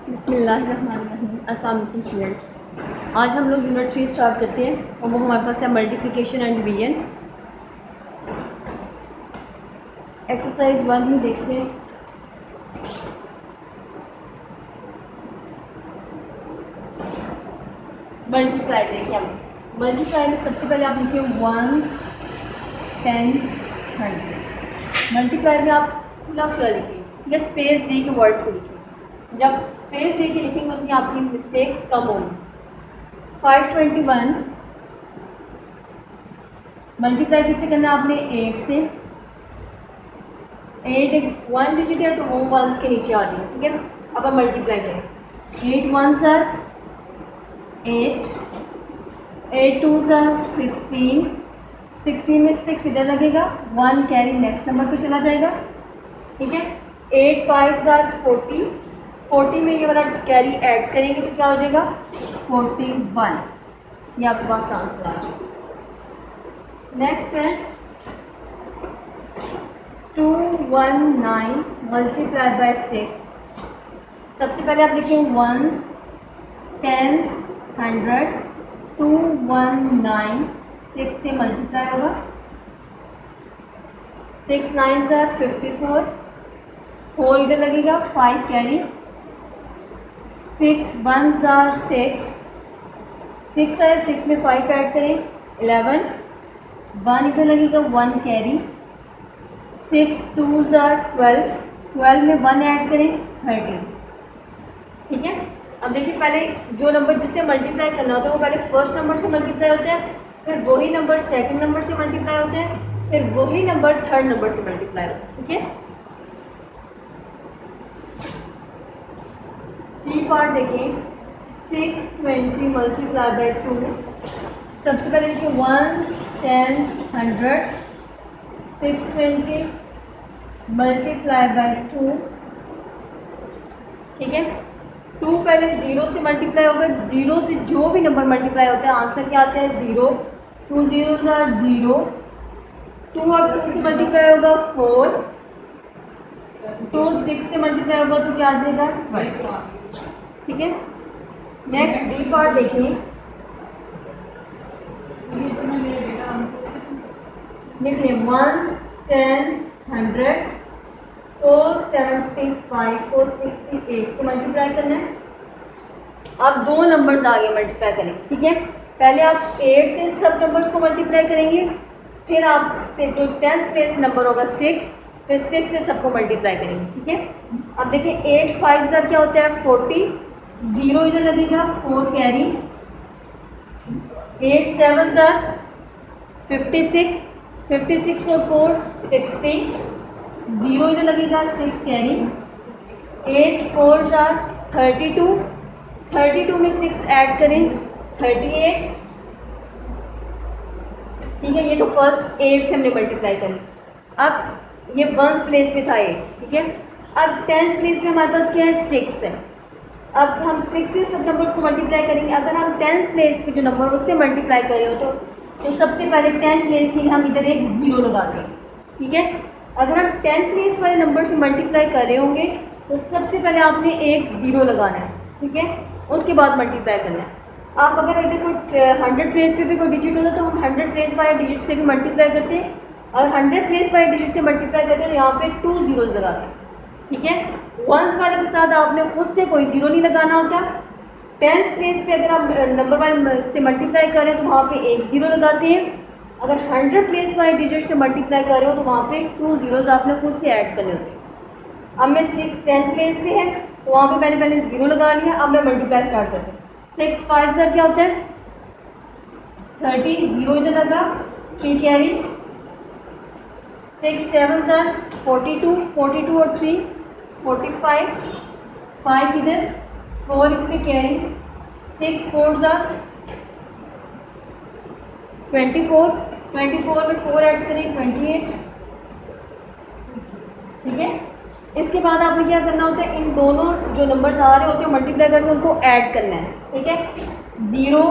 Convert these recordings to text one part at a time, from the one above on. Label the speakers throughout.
Speaker 1: बिस्मिल्लाहिर्रहमानिर्रहीम। अस्सलाम वालेकुम स्टूडेंट्स। आज हम लोग यूनिट 3 स्टार्ट करते हैं और वो हमारे पास है मल्टीप्लिकेशन एंड डिवीजन। एक्सरसाइज 1 ही देखते हैं। मल्टीप्लाई देखिए हम मल्टीप्लाई में सबसे पहले आप लिखिए 1 10 100। मल्टीप्लाई में आप खुला खुला लिखिए, ठीक है, स्पेस दे के वर्ड्स को लिखिए। जब स्पेस दे के लिखेंगे उतनी आपकी मिस्टेक्स कम होंगी। 521 मल्टीप्लाई किससे करना है आपने? 8 से। 8 एक 1 डिजिट है तो वो 1 के नीचे आ जाए, ठीक है। अब हम मल्टीप्लाई करें। 8 1 सर 8, 8 2 सर 16, 16 में 6 इधर लगेगा, 1 कैरी नेक्स्ट नंबर पे चला जाएगा, ठीक है। 8 5 सर 40, 40 में ये वाला कैरी ऐड करेंगे तो क्या हो जाएगा? 41। ये आपके पास आंसर आ जाएगा। नेक्स्ट है 219 मल्टीप्लाई बाय 6। सबसे पहले आप लिखें 1 10 100, 219 6 से मल्टीप्लाई होगा। 6 9 सर 54, 4 इधर लगेगा, 5 कैरी, 6 1 जार 6, 6 है, 6 में 5 ऐड करें 11, 1 इधर लगेगा, 1 कैरी, 6 2 जार 12, 12 में 1 ऐड करें 13, ठीक है। अब देखिए पहले जो नंबर जिससे मल्टीप्लाई करना होता है वो पहले फर्स्ट नंबर से मल्टीप्लाई होते हैं, फिर वही नंबर सेकंड नंबर से मल्टीप्लाई होते हैं, फिर वही नंबर थर्ड नंबर से मल्टीप्लाई होता है, ठीक है। सी पार्ट देखिए 620 मल्टीप्लाई बाय 2। सबसे पहले देखिए 1 10 100, 620 मल्टीप्लाई बाय 2, ठीक है। 2 पहले 0 से मल्टीप्लाई होगा, 0 से जो भी नंबर मल्टीप्लाई होता है आंसर क्या आता है? 0, 2 0 0, 2 और 2 से मल्टीप्लाई होगा 4, 2 6 से मल्टीप्लाई होगा तो क्या आ जाएगा? 1, ठीक है। नेक्स्ट डी पार्ट देखिए, लिखिए 1 10 100, 475 को 68 से मल्टीप्लाई करना है। अब दो नंबर्स आगे मल्टीप्लाई करेंगे, ठीक है। पहले आप 8 से सब नंबर्स को मल्टीप्लाई करेंगे, फिर आप से जो 10th प्लेस नंबर होगा 6, फिर 6 से सबको मल्टीप्लाई करेंगे, ठीक है। अब देखिए 8 5 ज़र क्या होता है? 40, 0 इधर लगेगा, 4 कैरी, 8 7 ज़र 56, 56 और 4 60, 0 इधर लगेगा, 6 कैरी, 8 4 ज़र 32, 32 में 6 ऐड करें 38, ठीक है। ये तो फर्स्ट 8 से हमने मल्टीप्लाई करी। अब ये 1st प्लेस पे था 8, ठीक है। अब 10th प्लेस पे हमारे पास क्या है? 6 है। अब हम 6 से सब नंबर्स को मल्टीप्लाई करेंगे। अगर हम 10th प्लेस पे जो नंबर उससे मल्टीप्लाई कर रहे हो तो सबसे पहले 10th प्लेस के लिए हम इधर एक 0 लगाते हैं, ठीक है। अगर हम 10th प्लेस वाले नंबर से मल्टीप्लाई कर रहे होंगे तो सबसे पहले आपने एक 0 लगाना है, ठीक है, उसके बाद मल्टीप्लाई करना है। आप अगर इधर कुछ 100 प्लेस पे भी कोई डिजिट होता तो हम 100 प्लेस वाले डिजिट से भी मल्टीप्लाई करते हैं, और 100 प्लेस वाले डिजिट से मल्टीप्लाई करते हैं तो यहाँ पे 2 ज़ीरोज़ लगाते हैं, ठीक है। 1s वाले के साथ आपने खुद से कोई 0 नहीं लगाना होता। 10th प्लेस पे अगर आप नंबर वाले से मल्टीप्लाई कर रहे हैं तो वहाँ पे एक 0 लगाते हैं। अगर 100 प्लेस वाले डिजिट से मल्टीप्लाई कर रहे हो तो वहाँ पे 2 ज़ीरोज़ आपने खुद से ऐड करने होते हैं। अब मैं 6 10th प्लेस पे है तो वहाँ पे मैंने पहले 0 लगा लिया। अब मैं मल्टीप्लाई स्टार्ट करती हूँ। 6 5 ज़र क्या होता है? 30, 0 इधर लगा, 3 कैरी, 6 7 ज़र 42, 42 और 3 45, 5 इधर, 4 इसमें कैरी, 6 4 ज़र 24, 24 में 4 ऐड करें 28, ठीक है। इसके बाद आपने क्या करना होता है? इन दोनों जो नंबर्स आ रहे होते हैं मल्टीप्लाई करके उनको ऐड करना है, ठीक है। 0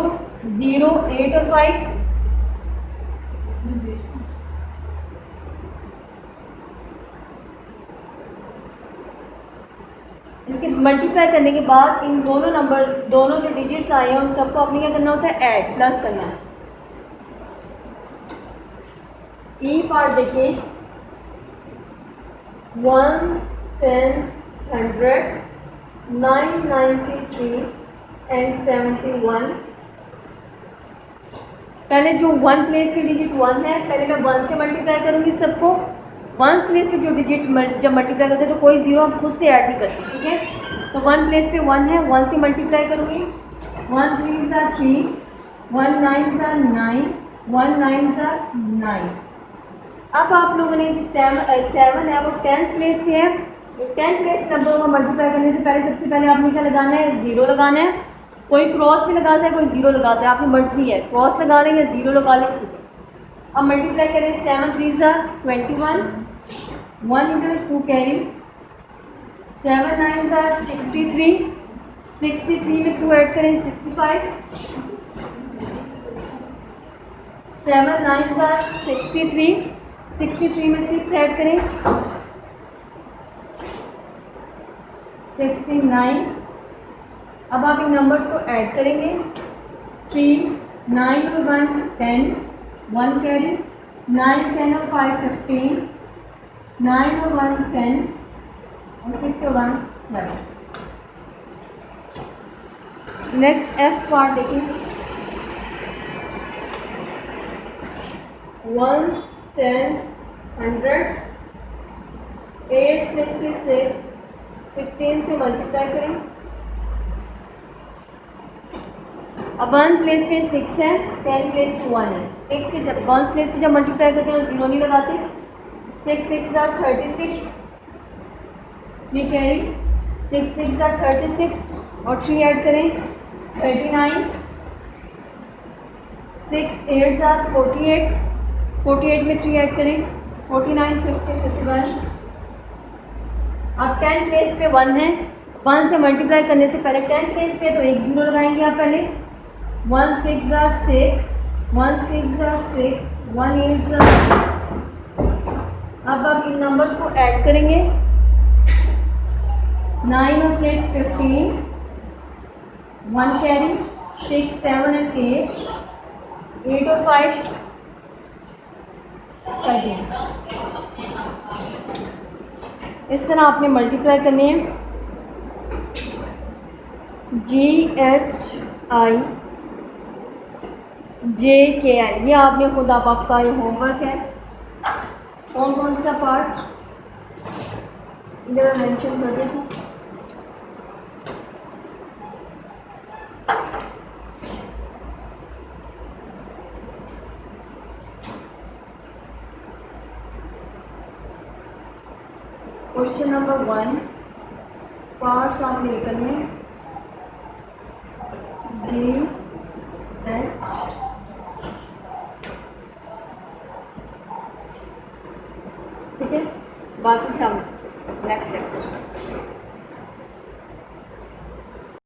Speaker 1: 0 8 और 5, इसके मल्टीप्लाई करने के बाद इन दोनों जो डिजिट्स आए हैं उन सबको आपने क्या करना होता है, ऐड, प्लस करना है। ई पार्ट देखिए, 1, 10, 100, 993 एंड 71। पहले जो 1 प्लेस पे डिजिट 1 है, पहले मैं 1 से मल्टीप्लाई करूँगी सबको। 1 प्लेस पे जो डिजिट जब मल्टीप्लाई करते हैं तो कोई ज़ीरो हम खुद से ऐड नहीं करते, ठीक है। तो 1 प्लेस पे 1 है, 1 से मल्टीप्लाई करूँगी। 1 3 सा 3, 1 9 सा 9, 1 9 सा 9। अब आप लोगों ने जो 7 है वो 10th प्लेस पे है। 10 प्लेस नंबर को मल्टीप्लाई करने से पहले सबसे पहले आपने क्या लगाना है, ज़ीरो लगाना है। कोई क्रॉस भी लगाता है, कोई ज़ीरो लगाता है, आपकी मर्जी है, क्रॉस लगा लें या ज़ीरो लगा लें, ठीक है। अब मल्टीप्लाई करें, 7 3 सा 21, 1 इंटू 2 कैरी, 7 9 सा 63, 63 में 2 ऐड करें 65, 7 9 सा 63, 63 में 6 ऐड करें 69। अब आप इन नंबर्स को ऐड करेंगे, 3 9 और 1 10, 1 कैरी, 9 10 और 5 15, 9 और 1 10 और 6 और 1 7। नेक्स्ट एफ पार्ट देखिए, 1s 10s 100s, 8 66, 16 से मल्टीप्लाई करें। अब 1 प्लेस पे 6 है, 10 प्लेस पे 1 है। 6 से जब 1 प्लेस पे जब मल्टीप्लाई करते हैं तो जीरो नहीं लगाते। 6 6 are 36, 3 कैरी, 6 6 are 36 और 3 ऐड करें 39, 6 8 are 48, 48 में 3 ऐड करें 49 50 51। अब 10 प्लेस पे 1 है, 1 से मल्टीप्लाई करने से पहले 10 प्लेस पे तो एक ज़ीरो लगाएंगे आप पहले। 1 6 are 6, 1 6 are 6, 1 8 are। अब आप इन नंबर्स को ऐड करेंगे, 9 और 6 15, 1 कैरी, 6 7 and 8, 8 और 5 13। इस तरह आपने मल्टीप्लाई करनी है। GHI JKI, ये आपने खुद आपका ये होमवर्क है। कौन कौन सा पार्ट इधर मेंशन कर दें। क्वेश्चन नंबर 1 पार्ट्स आपने ये करने हैं, GH ठीक है। बाकी हम नेक्स्ट लेक्चर